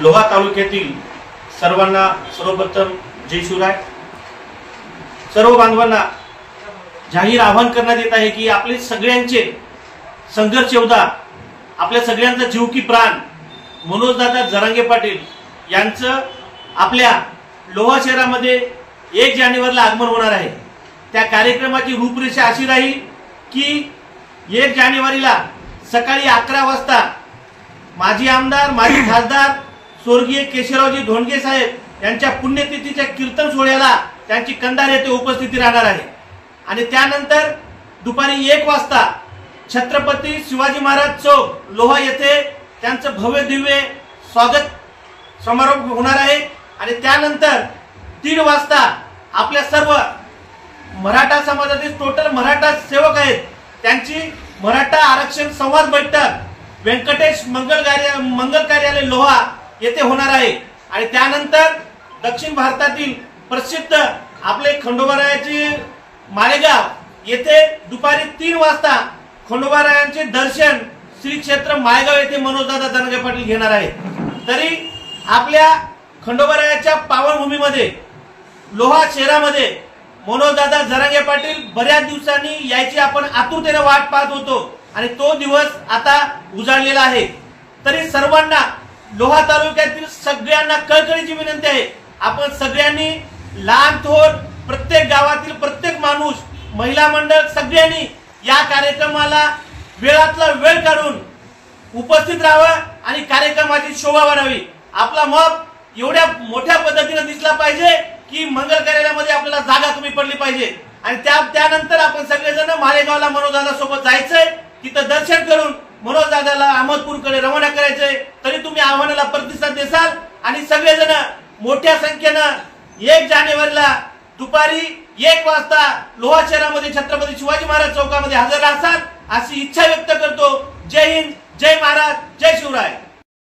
लोहा तालुक्यातील सर्वांना सर्वप्रथम जय शिवराय। सर्व बांधवांना जाहीर आवाहन करण्यात येत आहे की आपले सगळ्यांचे संघर्ष योद्धा, आपल्या सगळ्यांचा जीव की प्राण मनोजदादा जरांगे पाटील यांचं आपल्या लोहा शहरामध्ये 1 जानेवारीला आगमन होणार आहे। त्या कार्यक्रमाची रूपरेषा अशी राहील की 1 जानेवारीला सकाळी 11 वाजता माजी आमदार, माजी खासदार स्वर्गीय केशवरावजी धोंडगे साहेब यांच्या पुण्यतिथीच्या कीर्तन सोहळ्याला त्यांची कंधार येथे उपस्थिती राहणार आहे। आणि त्यानंतर दुपारी 1 वाजता छत्रपती शिवाजी महाराज चौक लोहा येथे त्यांचं भव्य दिव्य स्वागत समारोह होणार आहे। आणि त्यानंतर 3 वाजता आपल्या सर्व मराठा समाजातील टोटल मराठा सेवक आहेत त्यांची मराठा आरक्षण संवाद बैठक व्यंकटेश मंगल कार्यालय लोहा येथे होणार आहे। आणि त्यानंतर दक्षिण भारतातील प्रसिद्ध आपले खंडोबारायाचे माळेगाव येथे दुपारी 3 वाजता खंडोबारायांचे दर्शन श्री क्षेत्र माळेगाव येथे मनोजदादा जरांगे पाटील घेणार आहेत। तरी आपल्या खंडोबारायाच्या पावनभूमीमध्ये लोहा शहरामध्ये मनोजदादा जरांगे पाटील बऱ्याच दिवसांनी यायची आपण आतुरतेने वाट पाहत होतो आणि तो दिवस आता उजाडलेला आहे। तरी सर्वांना लोहा तालुक्यातील सगळ्यांना कळकळीची विनंती आहे, आपण सगळ्यांनी लहान थोर प्रत्येक गावातील प्रत्येक माणूस, महिला मंडळ सगळ्यांनी या कार्यक्रमाला वेळातला वेळ काढून उपस्थित राहावं आणि कार्यक्रमाची शोभा वाढावी। आपला मग एवढ्या मोठ्या पद्धतीने दिसला पाहिजे की मंगल कार्यालयामध्ये आपल्याला जागा कमी पडली पाहिजे। आणि त्यानंतर आपण सगळेजण माळेगावला मनोजदादा सोबत जायचंय, तिथं दर्शन करून मनोजदादाला अहमदपूरकडे रवाना करायचंय। तरी तुम्ही आव्हानाला प्रतिसाद देसाल आणि सगळेजण मोठ्या संख्येनं 1 जानेवारीला दुपारी 1 वाजता लोहा शहरामध्ये छत्रपती शिवाजी महाराज चौकामध्ये हजर राहाल अशी इच्छा व्यक्त करतो। जय हिंद, जय महाराज, जय शिवराय।